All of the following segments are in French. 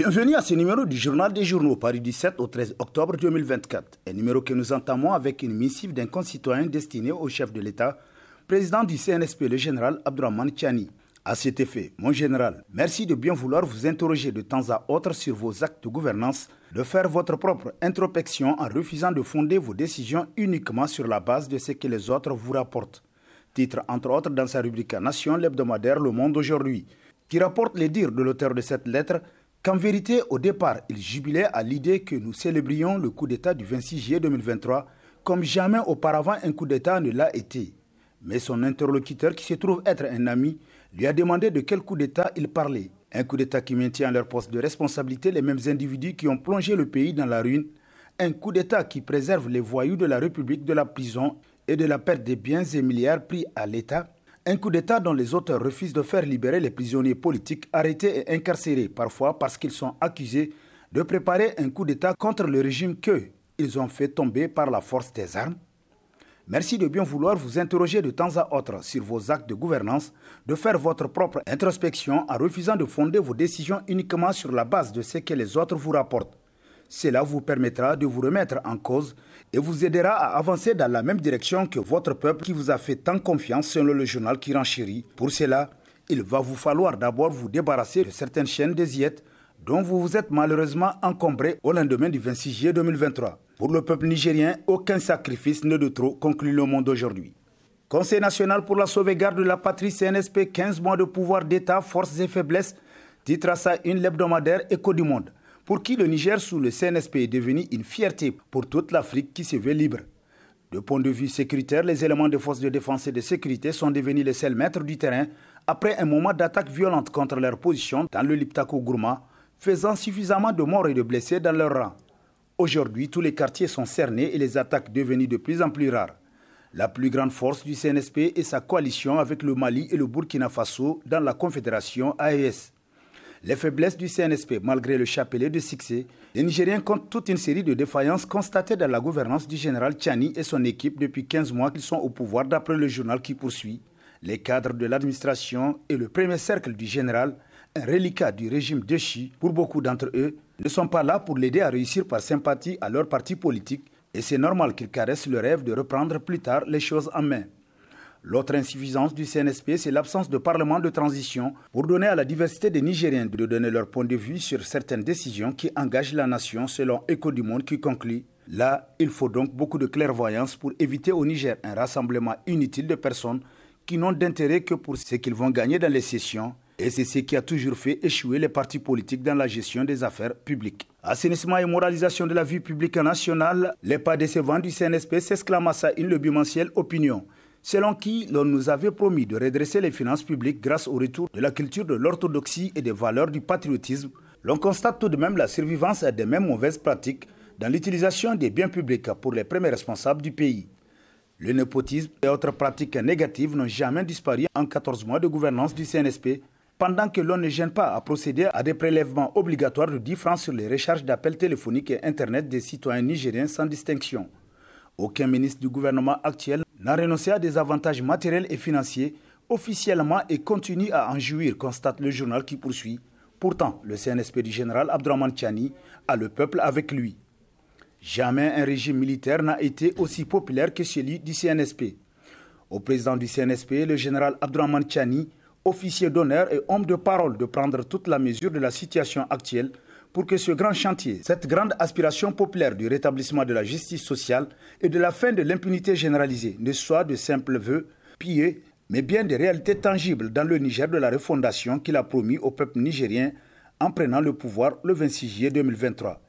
Bienvenue à ce numéro du Journal des Journaux, paru du 7 au 13 octobre 2024. Un numéro que nous entamons avec une missive d'un concitoyen destiné au chef de l'État, président du CNSP, le général Abdourahmane Tiani. À cet effet, mon général, merci de bien vouloir vous interroger de temps à autre sur vos actes de gouvernance, de faire votre propre introspection en refusant de fonder vos décisions uniquement sur la base de ce que les autres vous rapportent. Titre entre autres dans sa rubrique Nation, l'hebdomadaire Le Monde aujourd'hui, qui rapporte les dires de l'auteur de cette lettre qu'en vérité, au départ, il jubilait à l'idée que nous célébrions le coup d'État du 26 juillet 2023 comme jamais auparavant un coup d'État ne l'a été. Mais son interlocuteur, qui se trouve être un ami, lui a demandé de quel coup d'État il parlait. Un coup d'État qui maintient à leur poste de responsabilité les mêmes individus qui ont plongé le pays dans la ruine. Un coup d'État qui préserve les voyous de la République de la prison et de la perte des biens et milliards pris à l'État. Un coup d'État dont les auteurs refusent de faire libérer les prisonniers politiques arrêtés et incarcérés, parfois parce qu'ils sont accusés de préparer un coup d'État contre le régime qu'ils ont fait tomber par la force des armes. Merci de bien vouloir vous interroger de temps à autre sur vos actes de gouvernance, de faire votre propre introspection en refusant de fonder vos décisions uniquement sur la base de ce que les autres vous rapportent. Cela vous permettra de vous remettre en cause et vous aidera à avancer dans la même direction que votre peuple qui vous a fait tant confiance selon le journal qui renchérit. Pour cela, il va vous falloir d'abord vous débarrasser de certaines chaînes des diètes dont vous vous êtes malheureusement encombré au lendemain du 26 juillet 2023. Pour le peuple nigérien, aucun sacrifice n'est de trop, conclut Le Monde aujourd'hui. Conseil national pour la sauvegarde de la patrie CNSP, 15 mois de pouvoir d'État, forces et faiblesses, titre à sa une l'hebdomadaire Écho du Monde. Pour qui le Niger sous le CNSP est devenu une fierté pour toute l'Afrique qui se veut libre. De point de vue sécuritaire, les éléments des forces de défense et de sécurité sont devenus les seuls maîtres du terrain après un moment d'attaque violente contre leur position dans le Liptako-Gourma, faisant suffisamment de morts et de blessés dans leur rang. Aujourd'hui, tous les quartiers sont cernés et les attaques devenues de plus en plus rares. La plus grande force du CNSP est sa coalition avec le Mali et le Burkina Faso dans la confédération AES. Les faiblesses du CNSP, malgré le chapelet de succès, les Nigériens comptent toute une série de défaillances constatées dans la gouvernance du général Tiani et son équipe depuis 15 mois qu'ils sont au pouvoir d'après le journal qui poursuit. Les cadres de l'administration et le premier cercle du général, un reliquat du régime déchu pour beaucoup d'entre eux, ne sont pas là pour l'aider à réussir par sympathie à leur parti politique et c'est normal qu'ils caressent le rêve de reprendre plus tard les choses en main. L'autre insuffisance du CNSP, c'est l'absence de parlement de transition pour donner à la diversité des Nigériens de donner leur point de vue sur certaines décisions qui engagent la nation selon Écho du Monde qui conclut. Là, il faut donc beaucoup de clairvoyance pour éviter au Niger un rassemblement inutile de personnes qui n'ont d'intérêt que pour ce qu'ils vont gagner dans les sessions. Et c'est ce qui a toujours fait échouer les partis politiques dans la gestion des affaires publiques. Assainissement et moralisation de la vie publique nationale, les pas décevants du CNSP s'exclame à sa une le bimensuel Opinion, selon qui l'on nous avait promis de redresser les finances publiques grâce au retour de la culture de l'orthodoxie et des valeurs du patriotisme. L'on constate tout de même la survivance des mêmes mauvaises pratiques dans l'utilisation des biens publics pour les premiers responsables du pays. Le népotisme et autres pratiques négatives n'ont jamais disparu en 14 mois de gouvernance du CNSP, pendant que l'on ne gêne pas à procéder à des prélèvements obligatoires de 10 francs sur les recharges d'appels téléphoniques et Internet des citoyens nigériens sans distinction. Aucun ministre du gouvernement actuel n'a renoncé à des avantages matériels et financiers officiellement et continue à en jouir, constate le journal qui poursuit. Pourtant, le CNSP du général Abdourahmane Tiani a le peuple avec lui. Jamais un régime militaire n'a été aussi populaire que celui du CNSP. Au président du CNSP, le général Abdourahmane Tiani, officier d'honneur et homme de parole de prendre toute la mesure de la situation actuelle pour que ce grand chantier, cette grande aspiration populaire du rétablissement de la justice sociale et de la fin de l'impunité généralisée ne soit de simples vœux pieux, mais bien des réalités tangibles dans le Niger de la refondation qu'il a promis au peuple nigérien en prenant le pouvoir le 26 juillet 2023.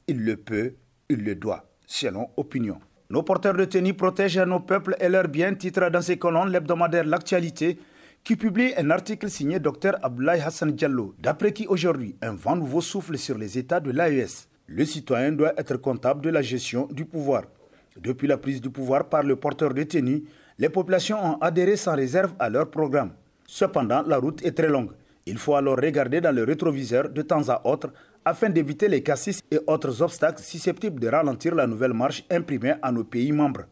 Il le peut, il le doit, selon Opinion. Nos porteurs de tenue protègent nos peuples et leurs biens, titre dans ses colonnes l'hebdomadaire L'Actualité, qui publie un article signé Dr Abdoulaye Hassan Diallo, d'après qui aujourd'hui un vent nouveau souffle sur les États de l'AES. Le citoyen doit être comptable de la gestion du pouvoir. Depuis la prise du pouvoir par le porteur de tenue, les populations ont adhéré sans réserve à leur programme. Cependant, la route est très longue. Il faut alors regarder dans le rétroviseur de temps à autre afin d'éviter les cassis et autres obstacles susceptibles de ralentir la nouvelle marche imprimée à nos pays membres.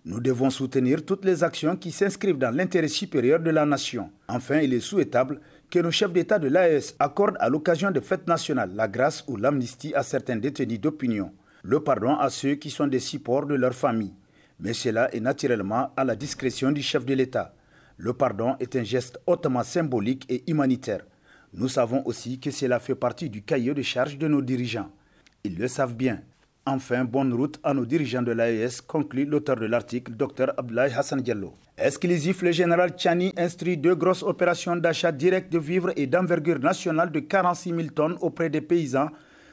Nous devons soutenir toutes les actions qui s'inscrivent dans l'intérêt supérieur de la nation. Enfin, il est souhaitable que nos chefs d'État de l'AES accordent à l'occasion des fêtes nationales la grâce ou l'amnistie à certains détenus d'opinion, le pardon à ceux qui sont des supports de leur famille. Mais cela est naturellement à la discrétion du chef de l'État. Le pardon est un geste hautement symbolique et humanitaire. Nous savons aussi que cela fait partie du cahier de charge de nos dirigeants. Ils le savent bien. Enfin, bonne route à nos dirigeants de l'AES, conclut l'auteur de l'article, Dr Abdoulaye Hassan Diallo. Exclusif, le général Tchani instruit 2 grosses opérations d'achat direct de vivres et d'envergure nationale de 46 000 tonnes auprès des paysans,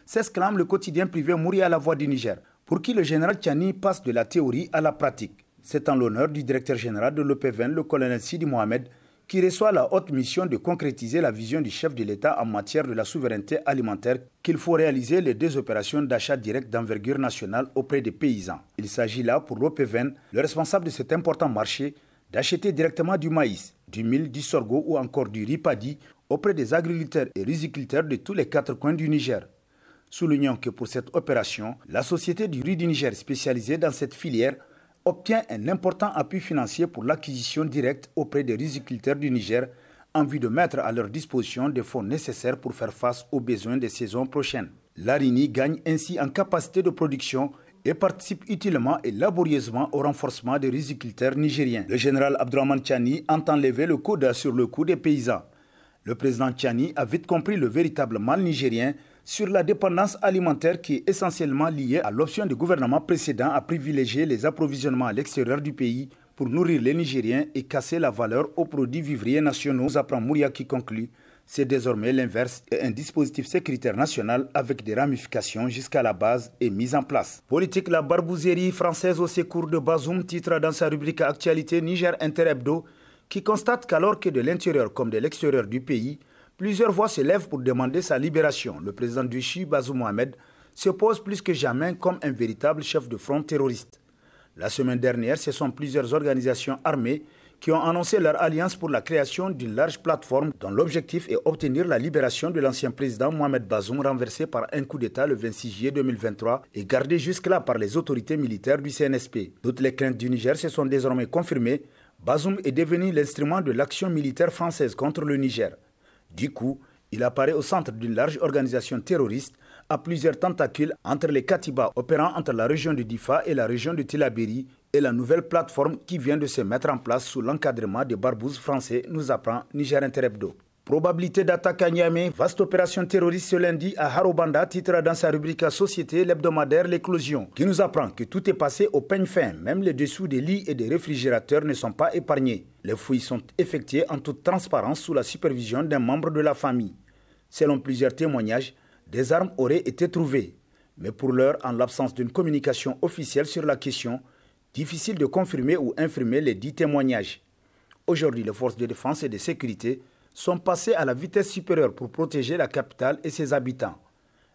s'exclame le quotidien privé Mouri à la Voix du Niger, pour qui le général Tchani passe de la théorie à la pratique. C'est en l'honneur du directeur général de l'OPVN, le colonel Sidi Mohamed, qui reçoit la haute mission de concrétiser la vision du chef de l'État en matière de la souveraineté alimentaire qu'il faut réaliser les 2 opérations d'achat direct d'envergure nationale auprès des paysans. Il s'agit là pour l'OPVN, le responsable de cet important marché, d'acheter directement du maïs, du mil, du sorgho ou encore du riz paddy auprès des agriculteurs et riziculteurs de tous les 4 coins du Niger. Soulignons que pour cette opération, la Société du riz du Niger spécialisée dans cette filière obtient un important appui financier pour l'acquisition directe auprès des riziculteurs du Niger en vue de mettre à leur disposition des fonds nécessaires pour faire face aux besoins des saisons prochaines. L'ARINI gagne ainsi en capacité de production et participe utilement et laborieusement au renforcement des riziculteurs nigériens. Le général Abdourahmane Tchani entend lever le coude sur le cou des paysans. Le président Tchani a vite compris le véritable mal nigérien sur la dépendance alimentaire qui est essentiellement liée à l'option du gouvernement précédent à privilégier les approvisionnements à l'extérieur du pays pour nourrir les Nigériens et casser la valeur aux produits vivriers nationaux, apprend Mouria qui conclut. C'est désormais l'inverse et un dispositif sécuritaire national avec des ramifications jusqu'à la base est mis en place. Politique, la barbouzerie française au secours de Bazoum, titre dans sa rubrique Actualité Niger Inter-Hebdo, qui constate qu'alors que de l'intérieur comme de l'extérieur du pays, plusieurs voix se lèvent pour demander sa libération. Le président du CHI, Bazoum Mohamed, se pose plus que jamais comme un véritable chef de front terroriste. La semaine dernière, ce sont plusieurs organisations armées qui ont annoncé leur alliance pour la création d'une large plateforme dont l'objectif est obtenir la libération de l'ancien président Mohamed Bazoum renversé par un coup d'État le 26 juillet 2023 et gardé jusque-là par les autorités militaires du CNSP. Toutes les craintes du Niger se sont désormais confirmées. Bazoum est devenu l'instrument de l'action militaire française contre le Niger. Du coup, il apparaît au centre d'une large organisation terroriste à plusieurs tentacules entre les Katibas opérant entre la région de Difa et la région de Tillabéri et la nouvelle plateforme qui vient de se mettre en place sous l'encadrement des barbouzes français, nous apprend Niger Inter-Hebdo. Probabilité d'attaque à Niamey, vaste opération terroriste ce lundi à Harobanda, titre dans sa rubrique Société, l'hebdomadaire L'éclosion, qui nous apprend que tout est passé au peigne fin, même les dessous des lits et des réfrigérateurs ne sont pas épargnés. Les fouilles sont effectuées en toute transparence sous la supervision d'un membre de la famille. Selon plusieurs témoignages, des armes auraient été trouvées. Mais pour l'heure, en l'absence d'une communication officielle sur la question, difficile de confirmer ou infirmer les dits témoignages. Aujourd'hui, les forces de défense et de sécurité sont passées à la vitesse supérieure pour protéger la capitale et ses habitants.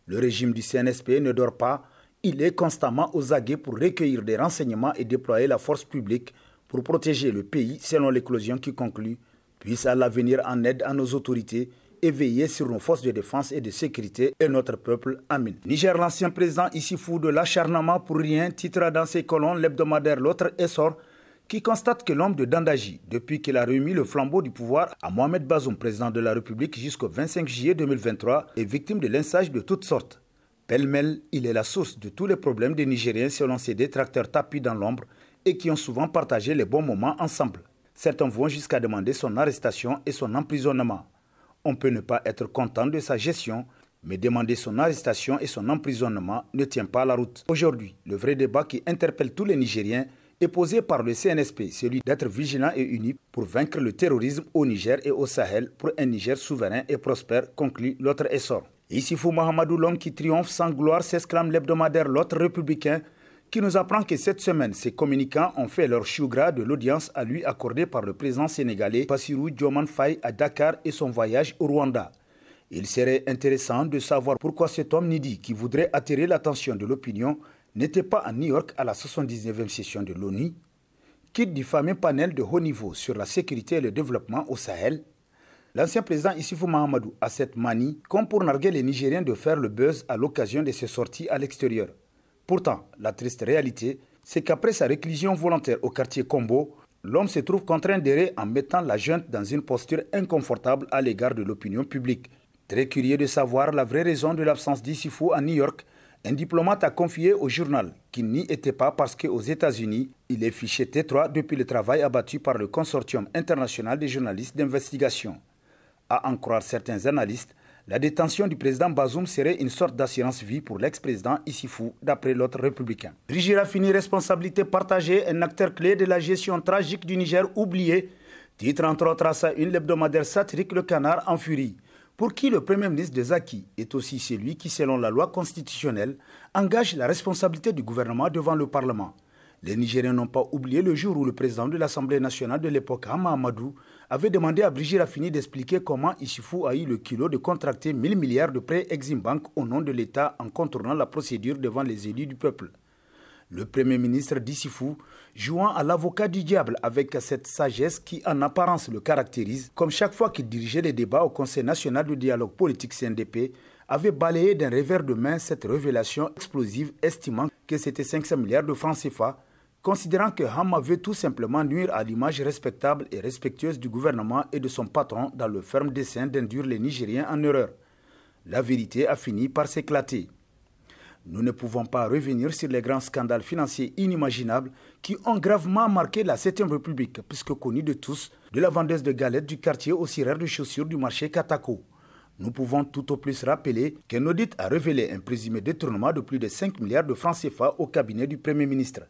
Le régime du CNSP ne dort pas, il est constamment aux aguets pour recueillir des renseignements et déployer la force publique pour protéger le pays, selon l'éclosion qui conclut, puisse à l'avenir en aide à nos autorités et veiller sur nos forces de défense et de sécurité et notre peuple. Amin. Niger, l'ancien président Issoufou de l'acharnement pour rien, titre dans ses colonnes l'hebdomadaire L'autre essor, qui constate que l'homme de Dandaji, depuis qu'il a remis le flambeau du pouvoir à Mohamed Bazoum, président de la République jusqu'au 25 juillet 2023, est victime de lynchage de toutes sortes. Pêle-mêle, il est la source de tous les problèmes des Nigériens selon ses détracteurs tapis dans l'ombre et qui ont souvent partagé les bons moments ensemble. Certains vont jusqu'à demander son arrestation et son emprisonnement. On peut ne pas être content de sa gestion, mais demander son arrestation et son emprisonnement ne tient pas la route. Aujourd'hui, le vrai débat qui interpelle tous les Nigériens est posé par le CNSP, celui d'être vigilant et uni pour vaincre le terrorisme au Niger et au Sahel pour un Niger souverain et prospère, conclut l'autre essor. Issoufou Mahamadou, l'homme qui triomphe sans gloire, s'exclame l'hebdomadaire L'autre républicain, qui nous apprend que cette semaine, ses communicants ont fait leur chou gras de l'audience à lui accordée par le président sénégalais Bassirou Diomaye Faye à Dakar et son voyage au Rwanda. Il serait intéressant de savoir pourquoi cet homme nidi qui voudrait attirer l'attention de l'opinion n'était pas à New York à la 79e session de l'ONU, quitte du fameux panel de haut niveau sur la sécurité et le développement au Sahel. L'ancien président Issoufou Mahamadou a cette manie, comme pour narguer les Nigériens, de faire le buzz à l'occasion de ses sorties à l'extérieur. Pourtant, la triste réalité, c'est qu'après sa réclusion volontaire au quartier Kombo, l'homme se trouve contraint d'errer en mettant la junte dans une posture inconfortable à l'égard de l'opinion publique. Très curieux de savoir la vraie raison de l'absence d'Issifou à New York, un diplomate a confié au journal qu'il n'y était pas parce qu'aux États-Unis, il est fiché T3 depuis le travail abattu par le Consortium international des journalistes d'investigation. À en croire certains analystes, la détention du président Bazoum serait une sorte d'assurance-vie pour l'ex-président Issifou, d'après l'autre républicain. Brigitte Raffini, responsabilité partagée, un acteur clé de la gestion tragique du Niger oublié, titre entre autres à sa une l'hebdomadaire satirique Le Canard en furie, pour qui le Premier ministre de Zaki est aussi celui qui, selon la loi constitutionnelle, engage la responsabilité du gouvernement devant le Parlement. Les Nigériens n'ont pas oublié le jour où le président de l'Assemblée nationale de l'époque, Hama Amadou, avait demandé à Brigitte Raffini d'expliquer comment Issifou a eu le culot de contracter 1000 milliards de prêts Exim Bank au nom de l'État en contournant la procédure devant les élus du peuple. Le Premier ministre d'Issifou, jouant à l'avocat du diable avec cette sagesse qui en apparence le caractérise, comme chaque fois qu'il dirigeait les débats au Conseil national de dialogue politique CNDP, avait balayé d'un revers de main cette révélation explosive estimant que c'était 500 milliards de francs CFA, considérant que Hama veut tout simplement nuire à l'image respectable et respectueuse du gouvernement et de son patron dans le ferme dessein d'induire les Nigériens en erreur. La vérité a fini par s'éclater. Nous ne pouvons pas revenir sur les grands scandales financiers inimaginables qui ont gravement marqué la 7e République, puisque connue de tous, de la vendeuse de galettes du quartier au cireur de chaussures du marché Katako. Nous pouvons tout au plus rappeler qu'un audit a révélé un présumé détournement de plus de 5 milliards de francs CFA au cabinet du Premier ministre.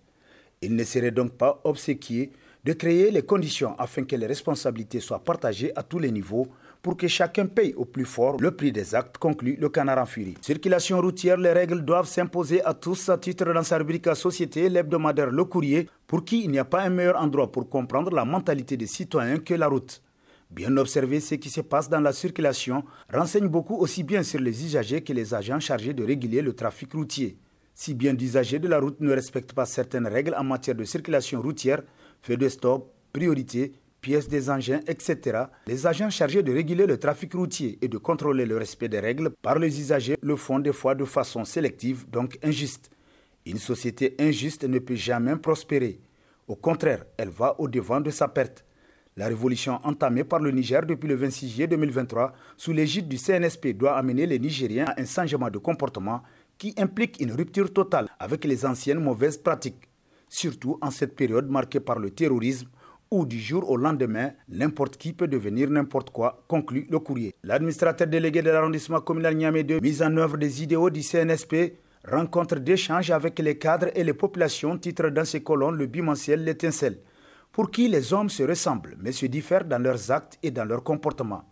Il ne serait donc pas obséquié de créer les conditions afin que les responsabilités soient partagées à tous les niveaux pour que chacun paye au plus fort le prix des actes, conclut Le Canard en furie. Circulation routière, les règles doivent s'imposer à tous, à titre dans sa rubrique Société, l'hebdomadaire Le Courrier, pour qui il n'y a pas un meilleur endroit pour comprendre la mentalité des citoyens que la route. Bien observer ce qui se passe dans la circulation renseigne beaucoup aussi bien sur les usagers que les agents chargés de réguler le trafic routier. Si bien d'usagers de la route ne respectent pas certaines règles en matière de circulation routière, feux de stop, priorité, pièces des engins, etc., les agents chargés de réguler le trafic routier et de contrôler le respect des règles par les usagers le font des fois de façon sélective, donc injuste. Une société injuste ne peut jamais prospérer. Au contraire, elle va au-devant de sa perte. La révolution entamée par le Niger depuis le 26 juillet 2023 sous l'égide du CNSP doit amener les Nigériens à un changement de comportement qui implique une rupture totale avec les anciennes mauvaises pratiques, surtout en cette période marquée par le terrorisme où du jour au lendemain, n'importe qui peut devenir n'importe quoi, conclut Le Courrier. L'administrateur délégué de l'arrondissement communal Niamey 2, mise en œuvre des idéaux du CNSP, rencontre d'échanges avec les cadres et les populations, titre dans ses colonnes le bimensuel L'Étincelle, pour qui les hommes se ressemblent mais se diffèrent dans leurs actes et dans leur comportement.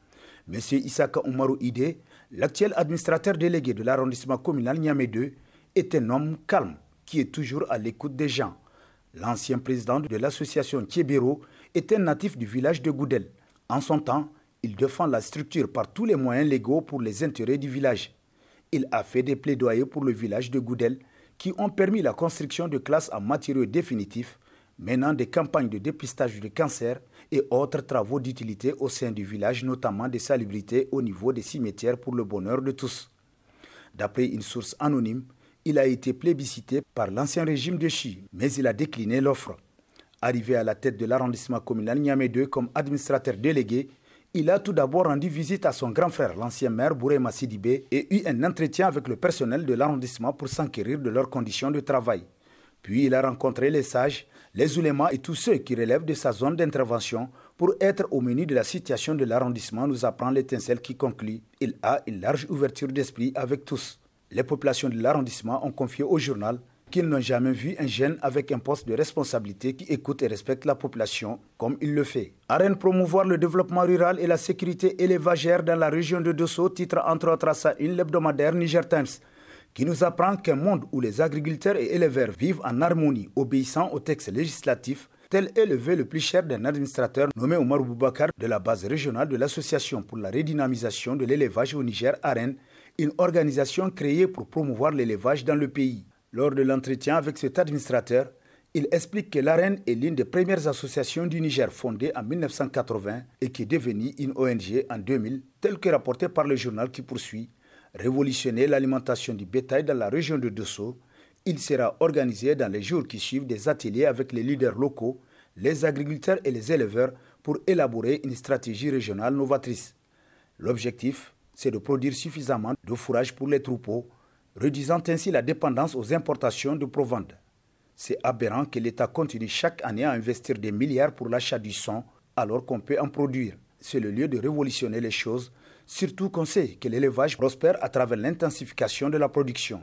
M. Issaka Oumarou Ide, l'actuel administrateur délégué de l'arrondissement communal Niamey 2, est un homme calme qui est toujours à l'écoute des gens. L'ancien président de l'association Thiébéro est un natif du village de Goudel. En son temps, il défend la structure par tous les moyens légaux pour les intérêts du village. Il a fait des plaidoyers pour le village de Goudel qui ont permis la construction de classes en matériaux définitifs, menant des campagnes de dépistage de cancer et autres travaux d'utilité au sein du village, notamment des salubrités au niveau des cimetières pour le bonheur de tous. D'après une source anonyme, il a été plébiscité par l'ancien régime de Chi, mais il a décliné l'offre. Arrivé à la tête de l'arrondissement communal Niamey 2 comme administrateur délégué, il a tout d'abord rendu visite à son grand frère, l'ancien maire Bourema Sidibé, et eu un entretien avec le personnel de l'arrondissement pour s'enquérir de leurs conditions de travail. Puis il a rencontré les sages, les oulémas et tous ceux qui relèvent de sa zone d'intervention pour être au menu de la situation de l'arrondissement, nous apprend L'Étincelle qui conclut. Il a une large ouverture d'esprit avec tous. Les populations de l'arrondissement ont confié au journal qu'ils n'ont jamais vu un jeune avec un poste de responsabilité qui écoute et respecte la population comme il le fait. Arène promouvoir le développement rural et la sécurité élevagère dans la région de Dosso, titre entre autres à sa une l'hebdomadaire Niger Times, qui nous apprend qu'un monde où les agriculteurs et éleveurs vivent en harmonie, obéissant aux textes législatifs, tel est le vœu le plus cher d'un administrateur nommé Omar Boubacar de la base régionale de l'Association pour la redynamisation de l'élevage au Niger, AREN, une organisation créée pour promouvoir l'élevage dans le pays. Lors de l'entretien avec cet administrateur, il explique que l'AREN est l'une des premières associations du Niger fondée en 1980 et qui est devenue une ONG en 2000, tel que rapporté par le journal qui poursuit. Révolutionner l'alimentation du bétail dans la région de Dosso, il sera organisé dans les jours qui suivent des ateliers avec les leaders locaux, les agriculteurs et les éleveurs pour élaborer une stratégie régionale novatrice. L'objectif, c'est de produire suffisamment de fourrage pour les troupeaux, réduisant ainsi la dépendance aux importations de provende. C'est aberrant que l'État continue chaque année à investir des milliards pour l'achat du son alors qu'on peut en produire. C'est le lieu de révolutionner les choses, surtout qu'on sait que l'élevage prospère à travers l'intensification de la production.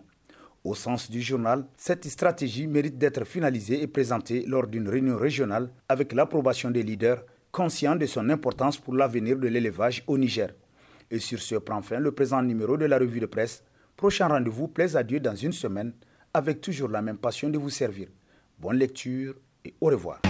Au sens du journal, cette stratégie mérite d'être finalisée et présentée lors d'une réunion régionale avec l'approbation des leaders, conscients de son importance pour l'avenir de l'élevage au Niger. Et sur ce prend fin le présent numéro de la revue de presse. Prochain rendez-vous, plaise à Dieu, dans une semaine, avec toujours la même passion de vous servir. Bonne lecture et au revoir.